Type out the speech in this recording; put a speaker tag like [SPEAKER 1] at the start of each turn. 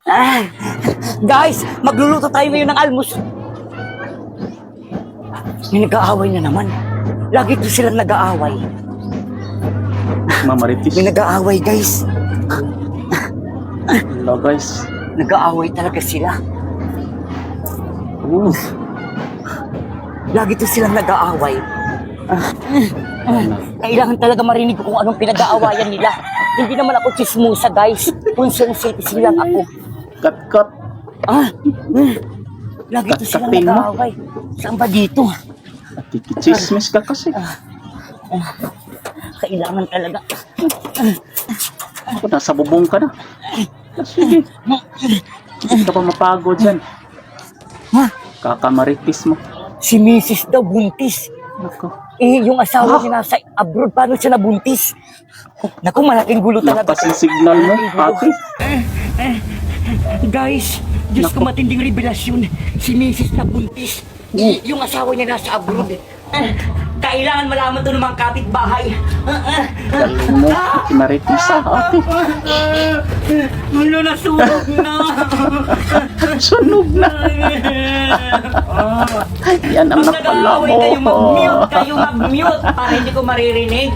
[SPEAKER 1] Ah, guys, magluluto tayo ngayon ng almus. May nag-aaway na naman. Lagi to silang nag-aaway.
[SPEAKER 2] Mamaritis.
[SPEAKER 1] May nag-aaway, guys.
[SPEAKER 2] Hello guys.
[SPEAKER 1] Nag-aaway talaga sila. Lagi to silang nag-aaway. Kailangan talaga marinig ko kung anong pinag-aawayan nila. Hindi naman ako chismosa, guys. Consensitive lang ako.
[SPEAKER 2] Cut.
[SPEAKER 1] Lagi to silang
[SPEAKER 2] Kat-katin mo.
[SPEAKER 1] nag-aaway. Saan ba dito?
[SPEAKER 2] Kikichismis ka kasi.
[SPEAKER 1] Kailangan talaga.
[SPEAKER 2] Ako, nasa bubong ka na. Sige. Hindi ka pa mapagod dyan.
[SPEAKER 1] Ha?
[SPEAKER 2] Kakamaritis mo.
[SPEAKER 1] Si Mrs. daw buntis.
[SPEAKER 2] Ako.
[SPEAKER 1] Yung asawa niya nasa abroad, paano siya nabuntis? Naku, malaking gulo talaga.
[SPEAKER 2] Lakas yung signal mo, ate.
[SPEAKER 1] Guys, Diyos ko, matinding revelasyon. Si Mrs. na buntis. Yung asawa niya nasa abroad. Kailangan malaman to ng mga kapitbahay.
[SPEAKER 2] Galing mo, maritis ate.
[SPEAKER 1] Ano, nasunog na.
[SPEAKER 2] Sunog na. Yan ang
[SPEAKER 1] Pag
[SPEAKER 2] napala
[SPEAKER 1] nag-aaway
[SPEAKER 2] mo.
[SPEAKER 1] kayo, mag-mute para hindi ko maririnig.